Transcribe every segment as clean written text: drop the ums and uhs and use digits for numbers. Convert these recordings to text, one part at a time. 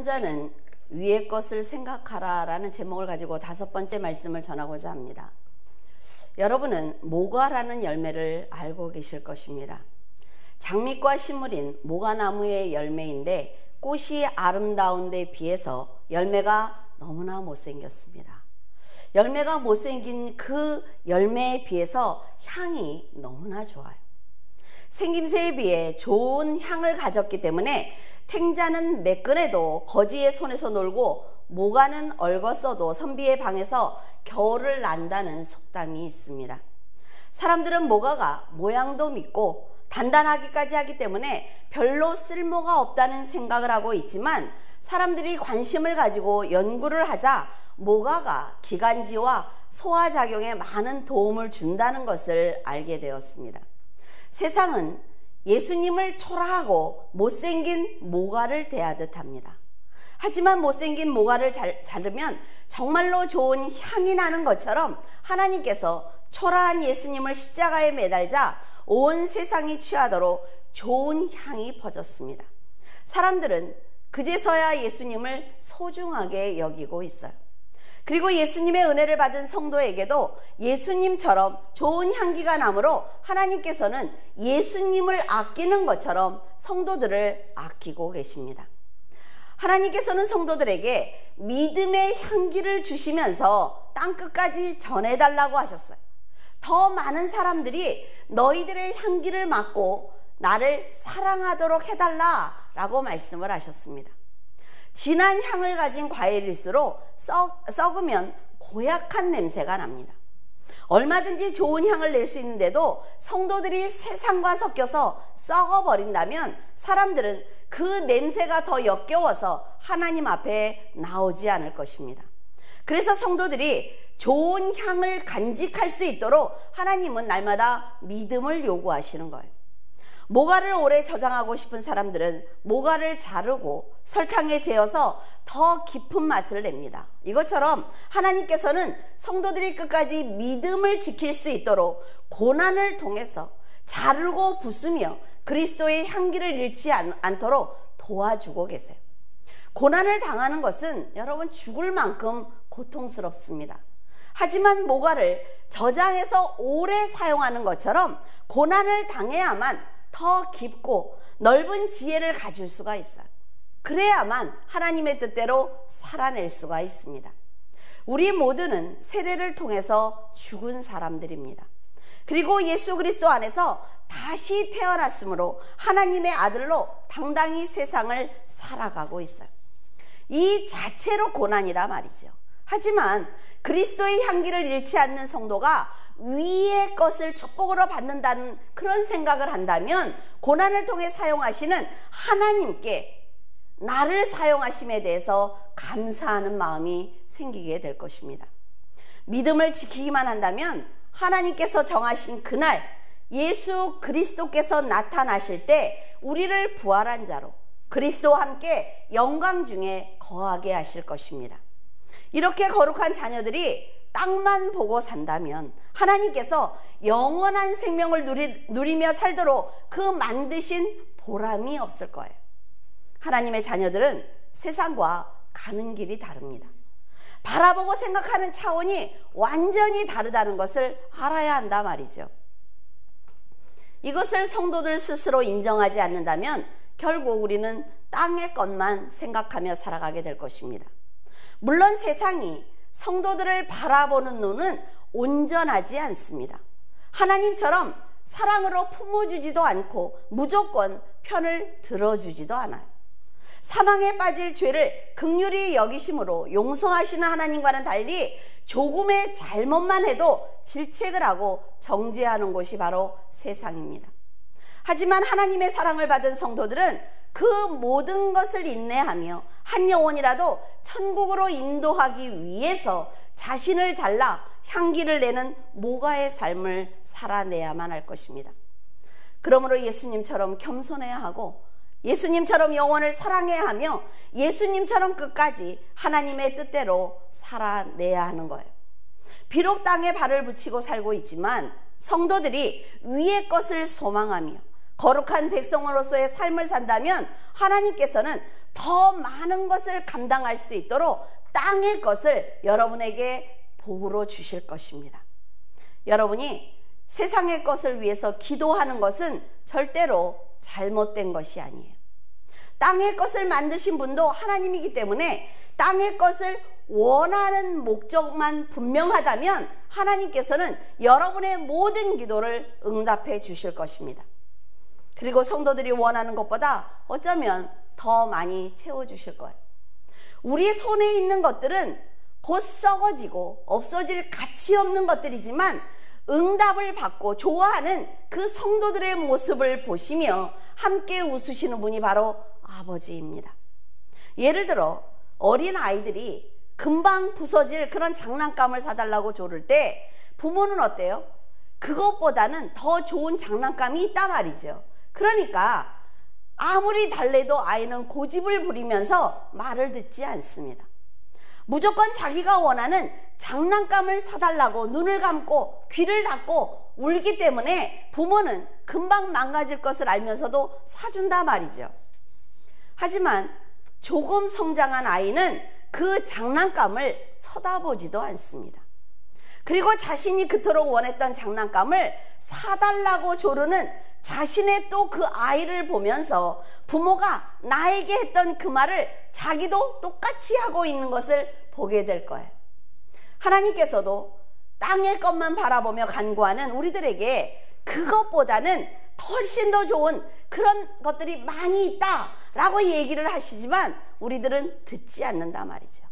현자는 위의 것을 생각하라 라는 제목을 가지고 5번째 말씀을 전하고자 합니다. 여러분은 모과라는 열매를 알고 계실 것입니다. 장미과 식물인 모과나무의 열매인데 꽃이 아름다운 데 비해서 열매가 너무나 못생겼습니다. 열매가 못생긴 그 열매에 비해서 향이 너무나 좋아요. 생김새에 비해 좋은 향을 가졌기 때문에 탱자는 매끈해도 거지의 손에서 놀고 모과는 얽었어도 선비의 방에서 겨울을 난다는 속담이 있습니다. 사람들은 모과가 모양도 밉고 단단하기까지 하기 때문에 별로 쓸모가 없다는 생각을 하고 있지만 사람들이 관심을 가지고 연구를 하자 모과가 기관지와 소화작용에 많은 도움을 준다는 것을 알게 되었습니다. 세상은 예수님을 초라하고 못생긴 모과를 대하듯 합니다. 하지만 못생긴 모과를 자르면 정말로 좋은 향이 나는 것처럼 하나님께서 초라한 예수님을 십자가에 매달자 온 세상이 취하도록 좋은 향이 퍼졌습니다. 사람들은 그제서야 예수님을 소중하게 여기고 있어요. 그리고 예수님의 은혜를 받은 성도에게도 예수님처럼 좋은 향기가 나므로 하나님께서는 예수님을 아끼는 것처럼 성도들을 아끼고 계십니다. 하나님께서는 성도들에게 믿음의 향기를 주시면서 땅끝까지 전해달라고 하셨어요. 더 많은 사람들이 너희들의 향기를 맡고 나를 사랑하도록 해달라라고 말씀을 하셨습니다. 진한 향을 가진 과일일수록 썩으면 고약한 냄새가 납니다. 얼마든지 좋은 향을 낼 수 있는데도 성도들이 세상과 섞여서 썩어버린다면 사람들은 그 냄새가 더 역겨워서 하나님 앞에 나오지 않을 것입니다. 그래서 성도들이 좋은 향을 간직할 수 있도록 하나님은 날마다 믿음을 요구하시는 거예요. 모과를 오래 저장하고 싶은 사람들은 모과를 자르고 설탕에 재어서 더 깊은 맛을 냅니다. 이것처럼 하나님께서는 성도들이 끝까지 믿음을 지킬 수 있도록 고난을 통해서 자르고 부수며 그리스도의 향기를 잃지 않도록 도와주고 계세요. 고난을 당하는 것은 여러분 죽을 만큼 고통스럽습니다. 하지만 모과를 저장해서 오래 사용하는 것처럼 고난을 당해야만 더 깊고 넓은 지혜를 가질 수가 있어요. 그래야만 하나님의 뜻대로 살아낼 수가 있습니다. 우리 모두는 세례를 통해서 죽은 사람들입니다. 그리고 예수 그리스도 안에서 다시 태어났으므로 하나님의 아들로 당당히 세상을 살아가고 있어요. 이 자체로 고난이라 말이죠. 하지만 그리스도의 향기를 잃지 않는 성도가 위의 것을 축복으로 받는다는 그런 생각을 한다면 고난을 통해 사용하시는 하나님께 나를 사용하심에 대해서 감사하는 마음이 생기게 될 것입니다. 믿음을 지키기만 한다면 하나님께서 정하신 그날 예수 그리스도께서 나타나실 때 우리를 부활한 자로 그리스도와 함께 영광 중에 거하게 하실 것입니다. 이렇게 거룩한 자녀들이 땅만 보고 산다면 하나님께서 영원한 생명을 누리며 살도록 그 만드신 보람이 없을 거예요. 하나님의 자녀들은 세상과 가는 길이 다릅니다. 바라보고 생각하는 차원이 완전히 다르다는 것을 알아야 한다 말이죠. 이것을 성도들 스스로 인정하지 않는다면 결국 우리는 땅의 것만 생각하며 살아가게 될 것입니다. 물론 세상이 성도들을 바라보는 눈은 온전하지 않습니다. 하나님처럼 사랑으로 품어주지도 않고 무조건 편을 들어주지도 않아요. 사망에 빠질 죄를 긍휼히 여기심으로 용서하시는 하나님과는 달리 조금의 잘못만 해도 질책을 하고 정죄하는 곳이 바로 세상입니다. 하지만 하나님의 사랑을 받은 성도들은 그 모든 것을 인내하며 한 영혼이라도 천국으로 인도하기 위해서 자신을 잘라 향기를 내는 모과의 삶을 살아내야만 할 것입니다. 그러므로 예수님처럼 겸손해야 하고 예수님처럼 영혼을 사랑해야 하며 예수님처럼 끝까지 하나님의 뜻대로 살아내야 하는 거예요. 비록 땅에 발을 붙이고 살고 있지만 성도들이 위의 것을 소망하며 거룩한 백성으로서의 삶을 산다면 하나님께서는 더 많은 것을 감당할 수 있도록 땅의 것을 여러분에게 복으로 주실 것입니다. 여러분이 세상의 것을 위해서 기도하는 것은 절대로 잘못된 것이 아니에요. 땅의 것을 만드신 분도 하나님이기 때문에 땅의 것을 원하는 목적만 분명하다면 하나님께서는 여러분의 모든 기도를 응답해 주실 것입니다. 그리고 성도들이 원하는 것보다 어쩌면 더 많이 채워주실 거예요. 우리 손에 있는 것들은 곧 썩어지고 없어질 가치 없는 것들이지만 응답을 받고 좋아하는 그 성도들의 모습을 보시며 함께 웃으시는 분이 바로 아버지입니다. 예를 들어 어린 아이들이 금방 부서질 그런 장난감을 사달라고 조를 때 부모는 어때요? 그것보다는 더 좋은 장난감이 있단 말이죠. 그러니까 아무리 달래도 아이는 고집을 부리면서 말을 듣지 않습니다. 무조건 자기가 원하는 장난감을 사달라고 눈을 감고 귀를 닫고 울기 때문에 부모는 금방 망가질 것을 알면서도 사준단 말이죠. 하지만 조금 성장한 아이는 그 장난감을 쳐다보지도 않습니다. 그리고 자신이 그토록 원했던 장난감을 사달라고 조르는 자신의 또 그 아이를 보면서 부모가 나에게 했던 그 말을 자기도 똑같이 하고 있는 것을 보게 될 거예요. 하나님께서도 땅의 것만 바라보며 간구하는 우리들에게 그것보다는 훨씬 더 좋은 그런 것들이 많이 있다라고 얘기를 하시지만 우리들은 듣지 않는단 말이죠.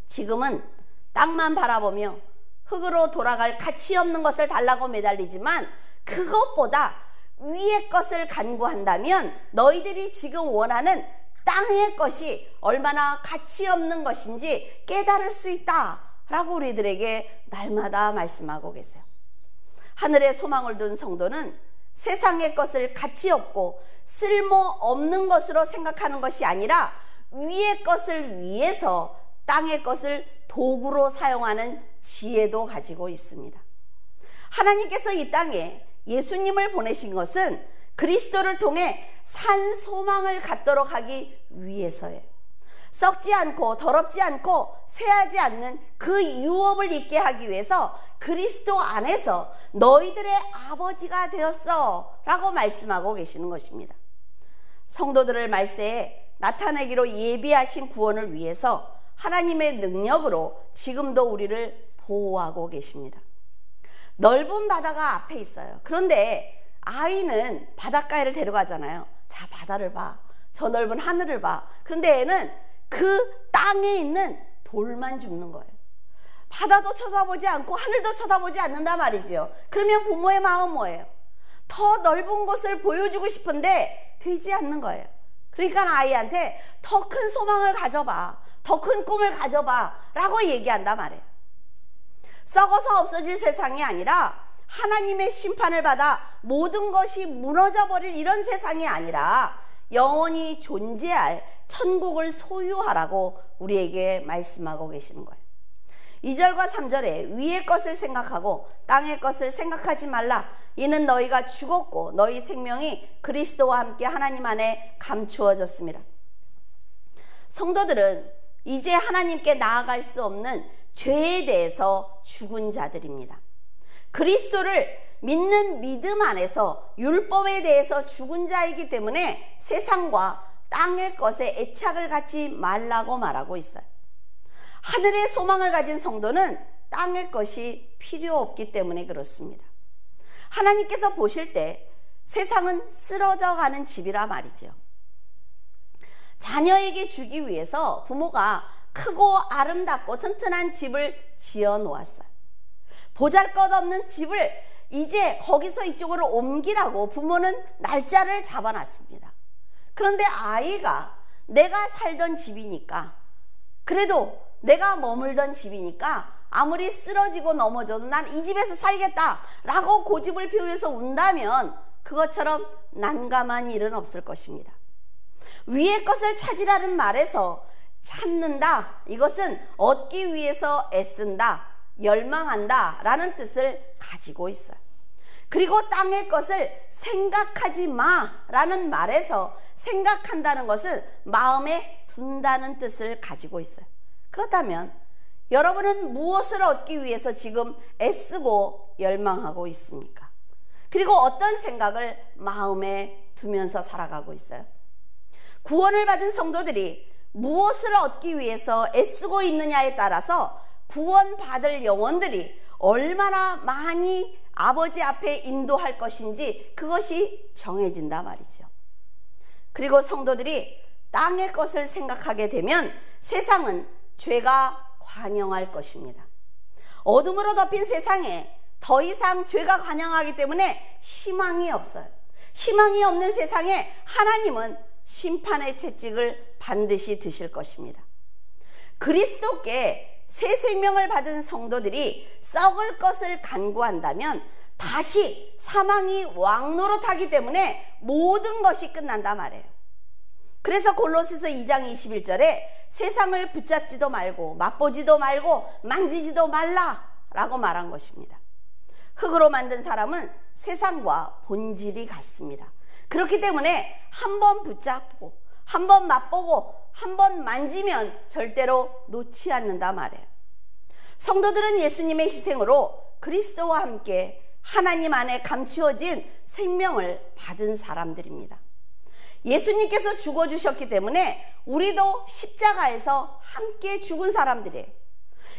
지금은 땅만 바라보며 흙으로 돌아갈 가치 없는 것을 달라고 매달리지만 그것보다 위의 것을 간구한다면 너희들이 지금 원하는 땅의 것이 얼마나 가치 없는 것인지 깨달을 수 있다라고 우리들에게 날마다 말씀하고 계세요. 하늘에 소망을 둔 성도는 세상의 것을 가치 없고 쓸모없는 것으로 생각하는 것이 아니라 위의 것을 위해서 땅의 것을 도구로 사용하는 지혜도 가지고 있습니다. 하나님께서 이 땅에 예수님을 보내신 것은 그리스도를 통해 산 소망을 갖도록 하기 위해서예요. 썩지 않고 더럽지 않고 쇠하지 않는 그 유업을 있게 하기 위해서 그리스도 안에서 너희들의 아버지가 되었어 라고 말씀하고 계시는 것입니다. 성도들을 말세에 나타내기로 예비하신 구원을 위해서 하나님의 능력으로 지금도 우리를 보호하고 계십니다. 넓은 바다가 앞에 있어요. 그런데 아이는 바닷가에를 데려가잖아요. 자, 바다를 봐. 저 넓은 하늘을 봐. 그런데 애는 그 땅에 있는 돌만 줍는 거예요. 바다도 쳐다보지 않고 하늘도 쳐다보지 않는단 말이죠. 그러면 부모의 마음은 뭐예요? 더 넓은 곳을 보여주고 싶은데 되지 않는 거예요. 그러니까 아이한테 더 큰 소망을 가져봐, 더 큰 꿈을 가져봐 라고 얘기한단 말이에요. 썩어서 없어질 세상이 아니라 하나님의 심판을 받아 모든 것이 무너져 버릴 이런 세상이 아니라 영원히 존재할 천국을 소유하라고 우리에게 말씀하고 계시는 거예요. 2절과 3절에 위의 것을 생각하고 땅의 것을 생각하지 말라. 이는 너희가 죽었고 너희 생명이 그리스도와 함께 하나님 안에 감추어졌습니다. 성도들은 이제 하나님께 나아갈 수 없는 죄에 대해서 죽은 자들입니다. 그리스도를 믿는 믿음 안에서 율법에 대해서 죽은 자이기 때문에 세상과 땅의 것에 애착을 갖지 말라고 말하고 있어요. 하늘의 소망을 가진 성도는 땅의 것이 필요 없기 때문에 그렇습니다. 하나님께서 보실 때 세상은 쓰러져 가는 집이라 말이죠. 자녀에게 주기 위해서 부모가 크고 아름답고 튼튼한 집을 지어 놓았어요. 보잘것없는 집을 이제 거기서 이쪽으로 옮기라고 부모는 날짜를 잡아놨습니다. 그런데 아이가 내가 살던 집이니까, 그래도 내가 머물던 집이니까 아무리 쓰러지고 넘어져도 난 이 집에서 살겠다 라고 고집을 피우면서 운다면 그것처럼 난감한 일은 없을 것입니다. 위의 것을 찾으라는 말에서 찾는다, 이것은 얻기 위해서 애쓴다, 열망한다 라는 뜻을 가지고 있어요. 그리고 땅의 것을 생각하지 마라는 말에서 생각한다는 것은 마음에 둔다는 뜻을 가지고 있어요. 그렇다면 여러분은 무엇을 얻기 위해서 지금 애쓰고 열망하고 있습니까? 그리고 어떤 생각을 마음에 두면서 살아가고 있어요? 구원을 받은 성도들이 무엇을 얻기 위해서 애쓰고 있느냐에 따라서 구원받을 영혼들이 얼마나 많이 아버지 앞에 인도할 것인지 그것이 정해진다 말이죠. 그리고 성도들이 땅의 것을 생각하게 되면 세상은 죄가 관영할 것입니다. 어둠으로 덮인 세상에 더 이상 죄가 관영하기 때문에 희망이 없어요. 희망이 없는 세상에 하나님은 심판의 채찍을 반드시 드실 것입니다. 그리스도께 새 생명을 받은 성도들이 썩을 것을 간구한다면 다시 사망이 왕노릇하기 때문에 모든 것이 끝난다 말이에요. 그래서 골로새서 2장 21절에 세상을 붙잡지도 말고 맛보지도 말고 만지지도 말라라고 말한 것입니다. 흙으로 만든 사람은 세상과 본질이 같습니다. 그렇기 때문에 한번 붙잡고 한번 맛보고 한번 만지면 절대로 놓지 않는다 말이에요. 성도들은 예수님의 희생으로 그리스도와 함께 하나님 안에 감추어진 생명을 받은 사람들입니다. 예수님께서 죽어주셨기 때문에 우리도 십자가에서 함께 죽은 사람들이에요.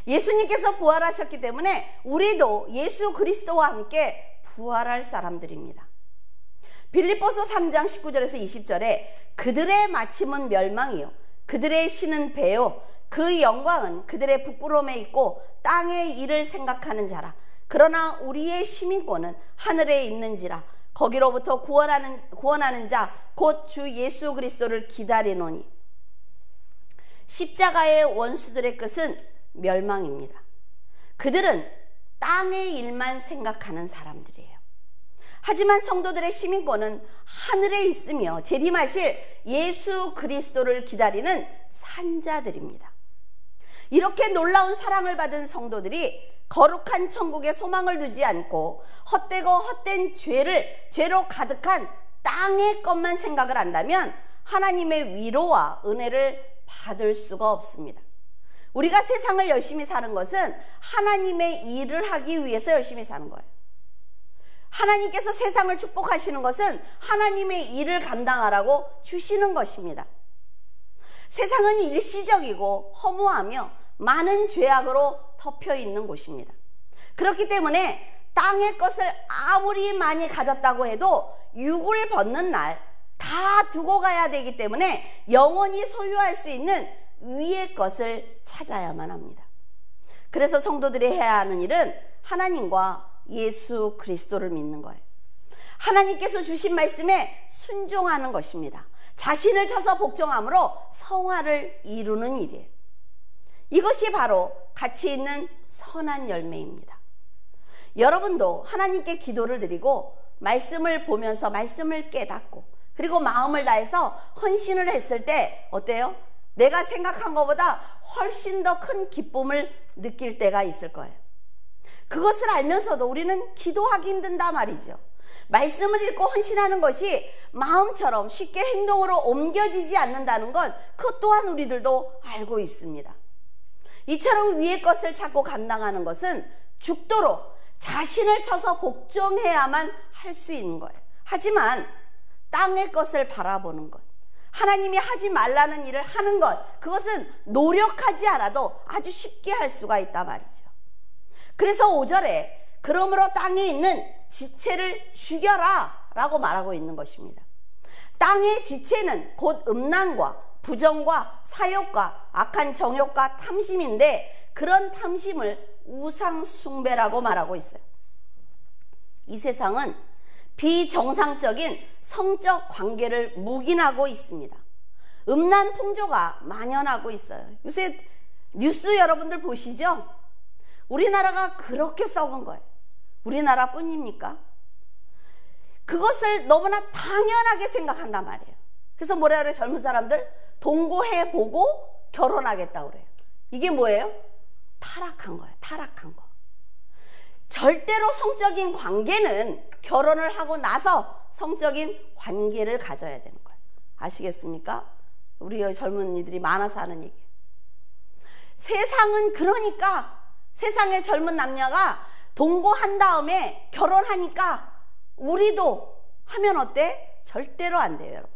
예수님께서 부활하셨기 때문에 우리도 예수 그리스도와 함께 부활할 사람들입니다. 빌립보서 3장 19절에서 20절에 그들의 마침은 멸망이요 그들의 신은 배요 그 영광은 그들의 부끄러움에 있고 땅의 일을 생각하는 자라. 그러나 우리의 시민권은 하늘에 있는지라. 거기로부터 구원하는 자 곧 주 예수 그리스도를 기다리노니. 십자가의 원수들의 끝은 멸망입니다. 그들은 땅의 일만 생각하는 사람들이에요. 하지만 성도들의 시민권은 하늘에 있으며 재림하실 예수 그리스도를 기다리는 산자들입니다. 이렇게 놀라운 사랑을 받은 성도들이 거룩한 천국에 소망을 두지 않고 헛되고 헛된 죄로 가득한 땅의 것만 생각을 한다면 하나님의 위로와 은혜를 받을 수가 없습니다. 우리가 세상을 열심히 사는 것은 하나님의 일을 하기 위해서 열심히 사는 거예요. 하나님께서 세상을 축복하시는 것은 하나님의 일을 감당하라고 주시는 것입니다. 세상은 일시적이고 허무하며 많은 죄악으로 덮여 있는 곳입니다. 그렇기 때문에 땅의 것을 아무리 많이 가졌다고 해도 육을 벗는 날 다 두고 가야 되기 때문에 영원히 소유할 수 있는 위의 것을 찾아야만 합니다. 그래서 성도들이 해야 하는 일은 하나님과 예수 그리스도를 믿는 거예요. 하나님께서 주신 말씀에 순종하는 것입니다. 자신을 쳐서 복종함으로 성화를 이루는 일이에요. 이것이 바로 가치 있는 선한 열매입니다. 여러분도 하나님께 기도를 드리고 말씀을 보면서 말씀을 깨닫고 그리고 마음을 다해서 헌신을 했을 때 어때요? 내가 생각한 것보다 훨씬 더 큰 기쁨을 느낄 때가 있을 거예요. 그것을 알면서도 우리는 기도하기 힘든다 말이죠. 말씀을 읽고 헌신하는 것이 마음처럼 쉽게 행동으로 옮겨지지 않는다는 것, 그것 또한 우리들도 알고 있습니다. 이처럼 위의 것을 찾고 감당하는 것은 죽도록 자신을 쳐서 복종해야만 할 수 있는 거예요. 하지만 땅의 것을 바라보는 것, 하나님이 하지 말라는 일을 하는 것, 그것은 노력하지 않아도 아주 쉽게 할 수가 있다 말이죠. 그래서 5절에 그러므로 땅에 있는 지체를 죽여라 라고 말하고 있는 것입니다. 땅의 지체는 곧 음란과 부정과 사욕과 악한 정욕과 탐심인데 그런 탐심을 우상 숭배라고 말하고 있어요. 이 세상은 비정상적인 성적 관계를 묵인하고 있습니다. 음란 풍조가 만연하고 있어요. 요새 뉴스 여러분들 보시죠? 우리나라가 그렇게 썩은 거예요. 우리나라뿐입니까? 그것을 너무나 당연하게 생각한단 말이에요. 그래서 뭐라 그래요? 젊은 사람들 동거해보고 결혼하겠다고 그래요. 이게 뭐예요? 타락한 거예요. 타락한 거. 절대로 성적인 관계는 결혼을 하고 나서 성적인 관계를 가져야 되는 거예요. 아시겠습니까? 우리 젊은이들이 많아서 하는 얘기예요. 세상은 그러니까 세상의 젊은 남녀가 동거한 다음에 결혼하니까 우리도 하면 어때? 절대로 안 돼요, 여러분.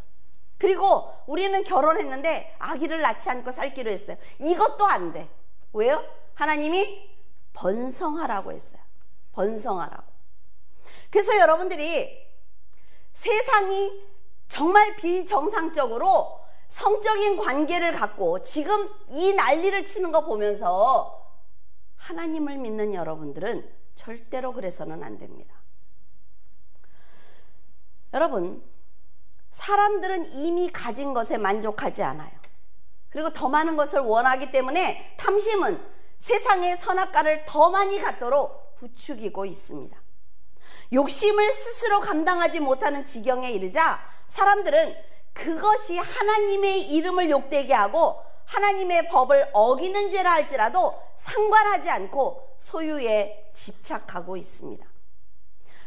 그리고 우리는 결혼했는데 아기를 낳지 않고 살기로 했어요. 이것도 안 돼. 왜요? 하나님이 번성하라고 했어요. 번성하라고. 그래서 여러분들이 세상이 정말 비정상적으로 성적인 관계를 갖고 지금 이 난리를 치는 거 보면서 하나님을 믿는 여러분들은 절대로 그래서는 안 됩니다. 여러분, 사람들은 이미 가진 것에 만족하지 않아요. 그리고 더 많은 것을 원하기 때문에 탐심은 세상의 선악과를 더 많이 갖도록 부추기고 있습니다. 욕심을 스스로 감당하지 못하는 지경에 이르자 사람들은 그것이 하나님의 이름을 욕되게 하고 하나님의 법을 어기는 죄라 할지라도 상관하지 않고 소유에 집착하고 있습니다.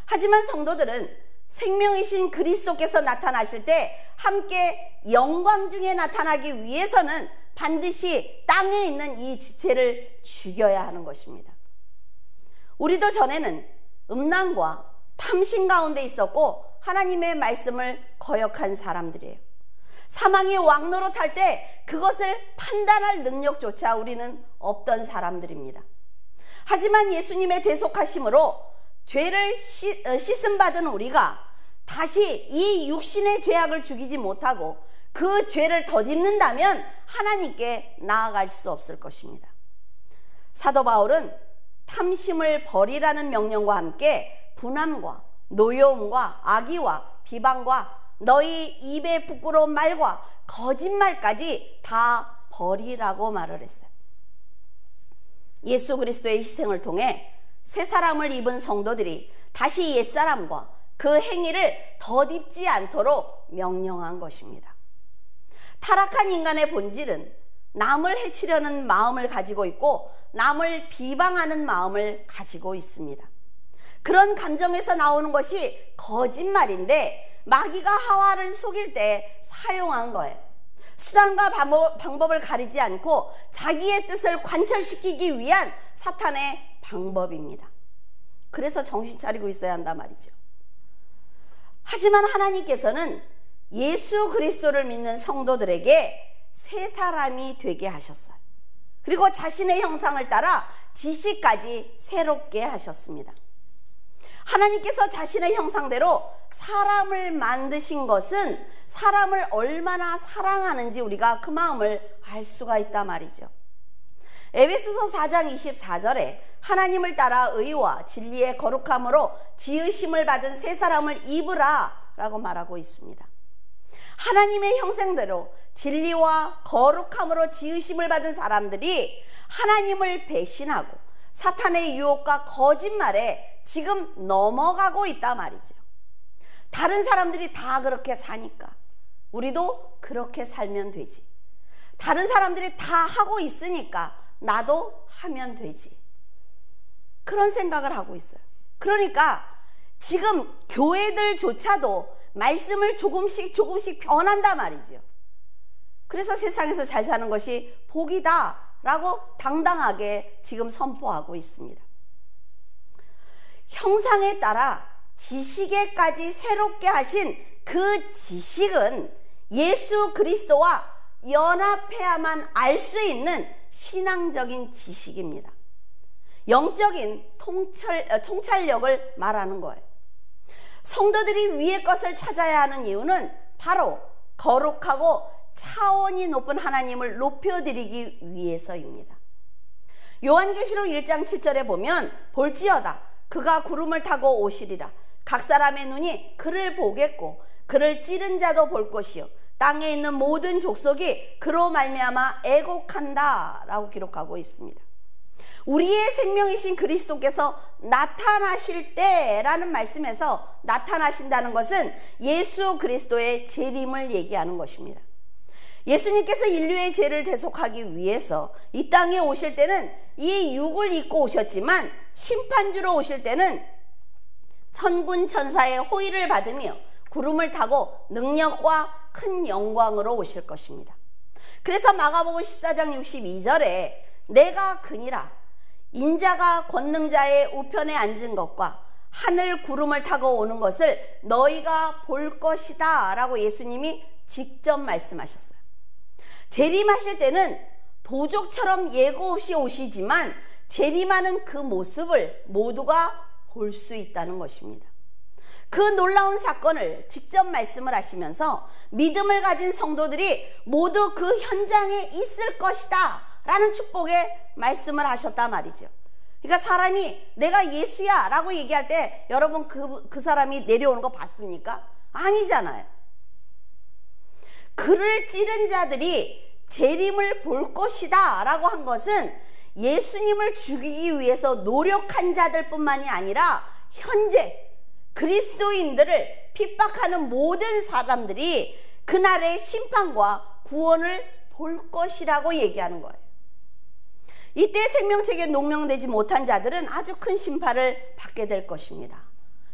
하지만 성도들은 생명이신 그리스도께서 나타나실 때 함께 영광 중에 나타나기 위해서는 반드시 땅에 있는 이 지체를 죽여야 하는 것입니다. 우리도 전에는 음란과 탐심 가운데 있었고 하나님의 말씀을 거역한 사람들이에요. 사망이 왕노릇할 때 그것을 판단할 능력조차 우리는 없던 사람들입니다. 하지만 예수님의 대속하심으로 죄를 씻음받은 우리가 다시 이 육신의 죄악을 죽이지 못하고 그 죄를 덧입는다면 하나님께 나아갈 수 없을 것입니다. 사도 바울은 탐심을 버리라는 명령과 함께 분함과 노여움과 악의와 비방과 너희 입의 부끄러운 말과 거짓말까지 다 버리라고 말을 했어요. 예수 그리스도의 희생을 통해 새 사람을 입은 성도들이 다시 옛사람과 그 행위를 덧입지 않도록 명령한 것입니다. 타락한 인간의 본질은 남을 해치려는 마음을 가지고 있고 남을 비방하는 마음을 가지고 있습니다. 그런 감정에서 나오는 것이 거짓말인데 마귀가 하와를 속일 때 사용한 거예요. 수단과 방법을 가리지 않고 자기의 뜻을 관철시키기 위한 사탄의 방법입니다. 그래서 정신 차리고 있어야 한단 말이죠. 하지만 하나님께서는 예수 그리스도를 믿는 성도들에게 새 사람이 되게 하셨어요. 그리고 자신의 형상을 따라 지식까지 새롭게 하셨습니다. 하나님께서 자신의 형상대로 사람을 만드신 것은 사람을 얼마나 사랑하는지 우리가 그 마음을 알 수가 있단 말이죠. 에베소서 4장 24절에 하나님을 따라 의와 진리의 거룩함으로 지으심을 받은 새 사람을 입으라 라고 말하고 있습니다. 하나님의 형상대로 진리와 거룩함으로 지으심을 받은 사람들이 하나님을 배신하고 사탄의 유혹과 거짓말에 지금 넘어가고 있단 말이죠. 다른 사람들이 다 그렇게 사니까 우리도 그렇게 살면 되지. 다른 사람들이 다 하고 있으니까 나도 하면 되지. 그런 생각을 하고 있어요. 그러니까 지금 교회들조차도 말씀을 조금씩 변한단 말이죠. 그래서 세상에서 잘 사는 것이 복이다 라고 당당하게 지금 선포하고 있습니다. 형상에 따라 지식에까지 새롭게 하신 그 지식은 예수 그리스도와 연합해야만 알 수 있는 신앙적인 지식입니다. 영적인 통찰력을 말하는 거예요. 성도들이 위의 것을 찾아야 하는 이유는 바로 거룩하고 차원이 높은 하나님을 높여드리기 위해서입니다. 요한계시록 1장 7절에 보면 볼지어다 그가 구름을 타고 오시리라. 각 사람의 눈이 그를 보겠고 그를 찌른 자도 볼 것이요 땅에 있는 모든 족속이 그로 말미암아 애곡한다 라고 기록하고 있습니다. 우리의 생명이신 그리스도께서 나타나실 때라는 말씀에서 나타나신다는 것은 예수 그리스도의 재림을 얘기하는 것입니다. 예수님께서 인류의 죄를 대속하기 위해서 이 땅에 오실 때는 이 육을 입고 오셨지만 심판주로 오실 때는 천군 천사의 호의를 받으며 구름을 타고 능력과 큰 영광으로 오실 것입니다. 그래서 마가복음 14장 62절에 내가 그니라 인자가 권능자의 우편에 앉은 것과 하늘 구름을 타고 오는 것을 너희가 볼 것이다 라고 예수님이 직접 말씀하셨어요. 재림하실 때는 도적처럼 예고 없이 오시지만 재림하는 그 모습을 모두가 볼 수 있다는 것입니다. 그 놀라운 사건을 직접 말씀을 하시면서 믿음을 가진 성도들이 모두 그 현장에 있을 것이다 라는 축복의 말씀을 하셨단 말이죠. 그러니까 사람이 내가 예수야 라고 얘기할 때 여러분 그 사람이 내려오는 거 봤습니까? 아니잖아요. 그를 찌른 자들이 재림을 볼 것이다 라고 한 것은 예수님을 죽이기 위해서 노력한 자들 뿐만이 아니라 현재 그리스도인들을 핍박하는 모든 사람들이 그날의 심판과 구원을 볼 것이라고 얘기하는 거예요. 이때 생명책에 농명되지 못한 자들은 아주 큰 심판을 받게 될 것입니다.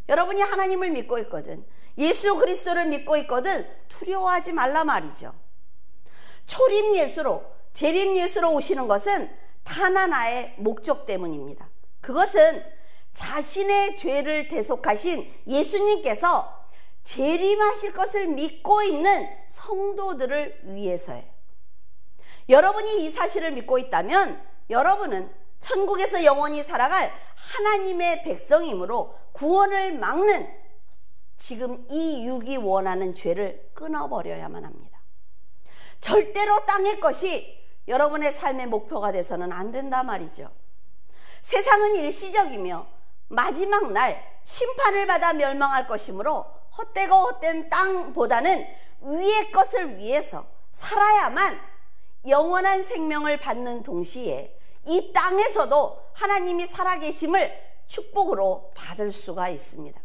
여러분이 하나님을 믿고 있거든, 예수 그리스도를 믿고 있거든 두려워하지 말라 말이죠. 초림 예수로 재림 예수로 오시는 것은 단 하나의 목적 때문입니다. 그것은 자신의 죄를 대속하신 예수님께서 재림하실 것을 믿고 있는 성도들을 위해서예요. 여러분이 이 사실을 믿고 있다면 여러분은 천국에서 영원히 살아갈 하나님의 백성이므로 구원을 막는 지금 이 육이 원하는 죄를 끊어버려야만 합니다. 절대로 땅의 것이 여러분의 삶의 목표가 돼서는 안 된다 말이죠. 세상은 일시적이며 마지막 날 심판을 받아 멸망할 것이므로 헛되고 헛된 땅보다는 위의 것을 위해서 살아야만 영원한 생명을 받는 동시에 이 땅에서도 하나님이 살아계심을 축복으로 받을 수가 있습니다.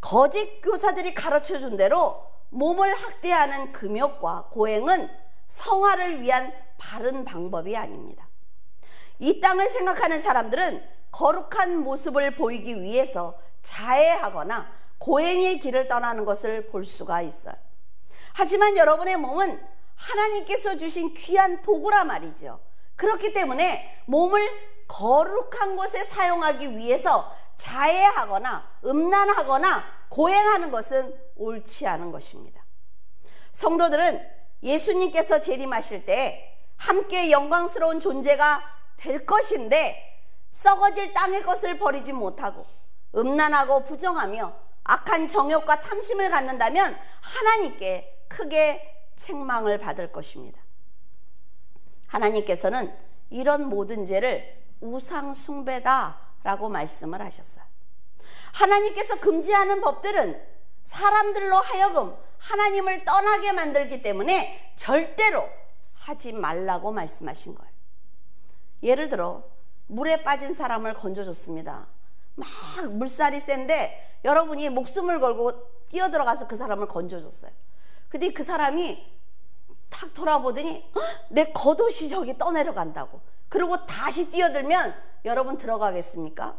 거짓 교사들이 가르쳐준 대로 몸을 학대하는 금욕과 고행은 성화를 위한 바른 방법이 아닙니다. 이 땅을 생각하는 사람들은 거룩한 모습을 보이기 위해서 자해하거나 고행의 길을 떠나는 것을 볼 수가 있어요. 하지만 여러분의 몸은 하나님께서 주신 귀한 도구라 말이죠. 그렇기 때문에 몸을 거룩한 곳에 사용하기 위해서 자해하거나 음란하거나 고행하는 것은 옳지 않은 것입니다. 성도들은 예수님께서 재림하실 때 함께 영광스러운 존재가 될 것인데 썩어질 땅의 것을 버리지 못하고 음란하고 부정하며 악한 정욕과 탐심을 갖는다면 하나님께 크게 책망을 받을 것입니다. 하나님께서는 이런 모든 죄를 우상 숭배다라고 말씀을 하셨어요. 하나님께서 금지하는 법들은 사람들로 하여금 하나님을 떠나게 만들기 때문에 절대로 하지 말라고 말씀하신 거예요. 예를 들어 물에 빠진 사람을 건져줬습니다. 막 물살이 센데 여러분이 목숨을 걸고 뛰어들어가서 그 사람을 건져줬어요. 근데 그 사람이 탁 돌아보더니 내 겉옷이 저기 떠내려간다고. 그리고 다시 뛰어들면 여러분 들어가겠습니까?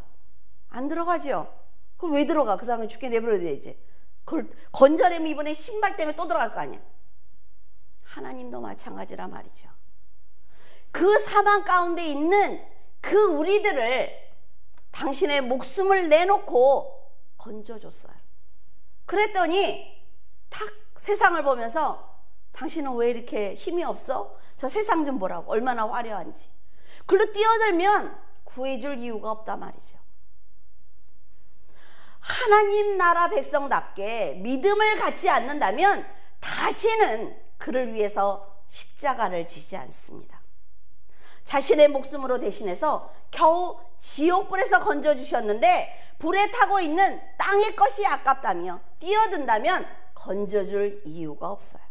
안 들어가죠. 그럼 왜 들어가? 그 사람을 죽게 내버려야 되지. 그걸 건져내면 이번에 신발 때문에 또 들어갈 거 아니야. 하나님도 마찬가지라 말이죠. 그 사망 가운데 있는 그 우리들을 당신의 목숨을 내놓고 건져줬어요. 그랬더니 탁 세상을 보면서 당신은 왜 이렇게 힘이 없어? 저 세상 좀 보라고. 얼마나 화려한지. 글로 뛰어들면 구해줄 이유가 없단 말이죠. 하나님 나라 백성답게 믿음을 갖지 않는다면 다시는 그를 위해서 십자가를 지지 않습니다. 자신의 목숨으로 대신해서 겨우 지옥불에서 건져주셨는데 불에 타고 있는 땅의 것이 아깝다며 뛰어든다면 건져줄 이유가 없어요.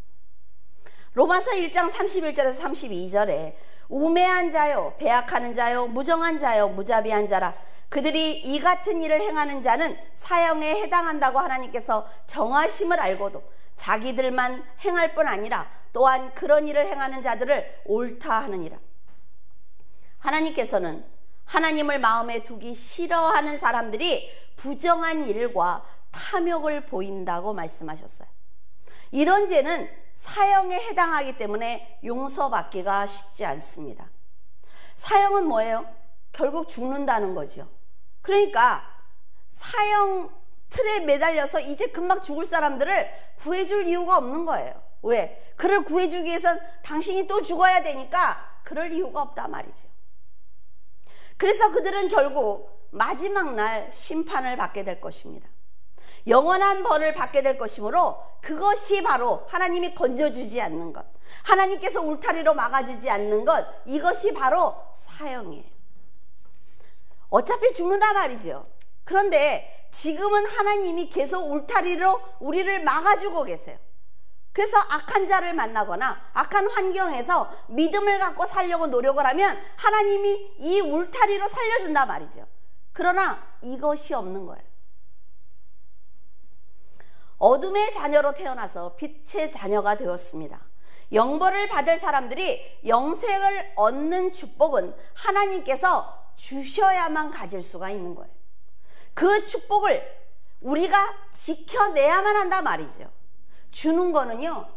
로마서 1장 31절에서 32절에 우매한 자요, 배약하는 자요, 무정한 자요, 무자비한 자라 그들이 이 같은 일을 행하는 자는 사형에 해당한다고 하나님께서 정하심을 알고도 자기들만 행할 뿐 아니라 또한 그런 일을 행하는 자들을 옳다 하느니라. 하나님께서는 하나님을 마음에 두기 싫어하는 사람들이 부정한 일과 탐욕을 보인다고 말씀하셨어요. 이런 죄는 사형에 해당하기 때문에 용서받기가 쉽지 않습니다. 사형은 뭐예요? 결국 죽는다는 거죠. 그러니까 사형 틀에 매달려서 이제 금방 죽을 사람들을 구해줄 이유가 없는 거예요. 왜? 그를 구해주기 위해선 당신이 또 죽어야 되니까 그럴 이유가 없다 말이죠. 그래서 그들은 결국 마지막 날 심판을 받게 될 것입니다. 영원한 벌을 받게 될 것이므로 그것이 바로 하나님이 건져주지 않는 것, 하나님께서 울타리로 막아주지 않는 것, 이것이 바로 사형이에요. 어차피 죽는다 말이죠. 그런데 지금은 하나님이 계속 울타리로 우리를 막아주고 계세요. 그래서 악한 자를 만나거나 악한 환경에서 믿음을 갖고 살려고 노력을 하면 하나님이 이 울타리로 살려준다 말이죠. 그러나 이것이 없는 거예요. 어둠의 자녀로 태어나서 빛의 자녀가 되었습니다. 영벌을 받을 사람들이 영생을 얻는 축복은 하나님께서 주셔야만 가질 수가 있는 거예요. 그 축복을 우리가 지켜내야만 한다 말이죠. 주는 거는요,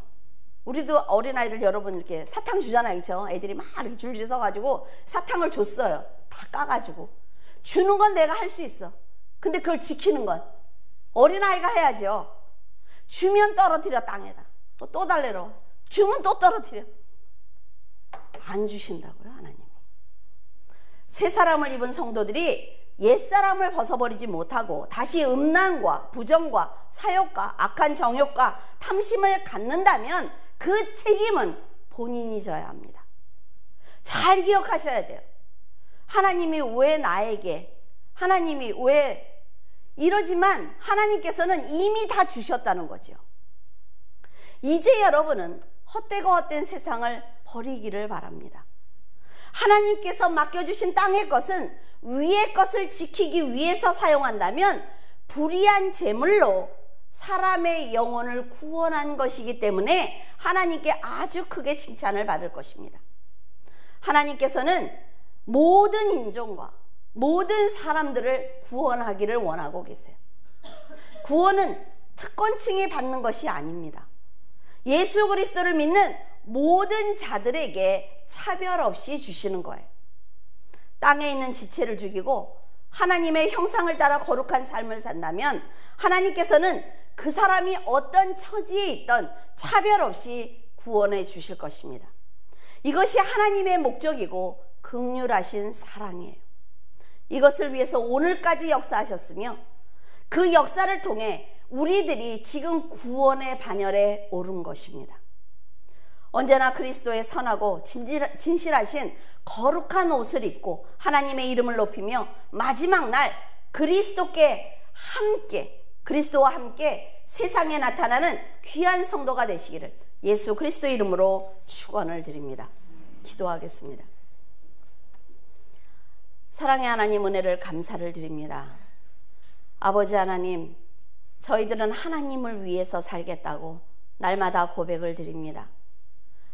우리도 어린아이들 여러분 이렇게 사탕 주잖아요. 그렇죠? 애들이 막 이렇게 줄줄이 서가지고 사탕을 줬어요. 다 까가지고. 주는 건 내가 할 수 있어. 근데 그걸 지키는 건 어린아이가 해야죠. 주면 떨어뜨려 땅에다. 또 달래러. 주면 또 떨어뜨려. 안 주신다고요, 하나님이. 새 사람을 입은 성도들이 옛사람을 벗어버리지 못하고 다시 음란과 부정과 사욕과 악한 정욕과 탐심을 갖는다면 그 책임은 본인이 져야 합니다. 잘 기억하셔야 돼요. 하나님이 왜 나에게, 하나님이 왜 이러지만 하나님께서는 이미 다 주셨다는 거죠. 이제 여러분은 헛되고 헛된 세상을 버리기를 바랍니다. 하나님께서 맡겨주신 땅의 것은 위의 것을 지키기 위해서 사용한다면 불의한 제물로 사람의 영혼을 구원한 것이기 때문에 하나님께 아주 크게 칭찬을 받을 것입니다. 하나님께서는 모든 인종과 모든 사람들을 구원하기를 원하고 계세요. 구원은 특권층이 받는 것이 아닙니다. 예수 그리스도를 믿는 모든 자들에게 차별 없이 주시는 거예요. 땅에 있는 지체를 죽이고 하나님의 형상을 따라 거룩한 삶을 산다면 하나님께서는 그 사람이 어떤 처지에 있던 차별 없이 구원해 주실 것입니다. 이것이 하나님의 목적이고 긍휼하신 사랑이에요. 이것을 위해서 오늘까지 역사하셨으며 그 역사를 통해 우리들이 지금 구원의 반열에 오른 것입니다. 언제나 그리스도의 선하고 진실하신 거룩한 옷을 입고 하나님의 이름을 높이며 마지막 날 그리스도와 함께 세상에 나타나는 귀한 성도가 되시기를 예수 그리스도 이름으로 축원을 드립니다. 기도하겠습니다. 사랑의 하나님, 은혜를 감사를 드립니다. 아버지 하나님, 저희들은 하나님을 위해서 살겠다고 날마다 고백을 드립니다.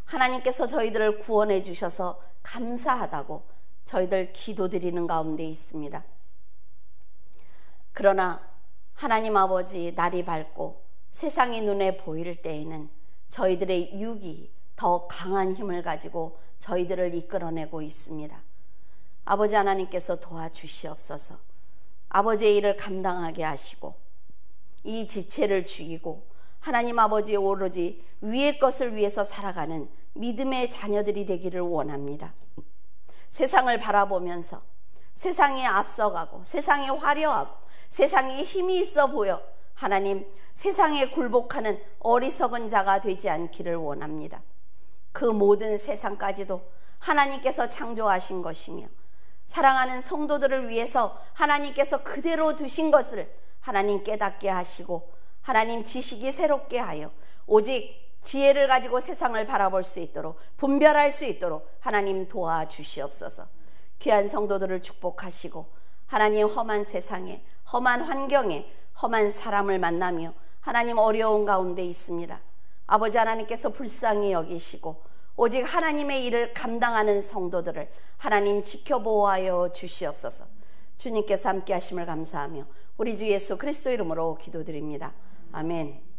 하나님께서 저희들을 구원해 주셔서 감사하다고 저희들 기도드리는 가운데 있습니다. 그러나 하나님 아버지, 날이 밝고 세상이 눈에 보일 때에는 저희들의 육이 더 강한 힘을 가지고 저희들을 이끌어내고 있습니다. 아버지 하나님께서 도와주시옵소서. 아버지의 일을 감당하게 하시고 이 지체를 죽이고 하나님 아버지 오로지 위의 것을 위해서 살아가는 믿음의 자녀들이 되기를 원합니다. 세상을 바라보면서 세상에 앞서가고 세상에 화려하고 세상에 힘이 있어 보여 하나님 세상에 굴복하는 어리석은 자가 되지 않기를 원합니다. 그 모든 세상까지도 하나님께서 창조하신 것이며 사랑하는 성도들을 위해서 하나님께서 그대로 두신 것을 하나님 깨닫게 하시고 하나님 지식이 새롭게 하여 오직 지혜를 가지고 세상을 바라볼 수 있도록 분별할 수 있도록 하나님 도와주시옵소서. 귀한 성도들을 축복하시고 하나님 험한 세상에 험한 환경에 험한 사람을 만나며 하나님 어려운 가운데 있습니다. 아버지 하나님께서 불쌍히 여기시고 오직 하나님의 일을 감당하는 성도들을 하나님 지켜보호하여 주시옵소서. 주님께서 함께 하심을 감사하며 우리 주 예수 그리스도 이름으로 기도드립니다. 아멘.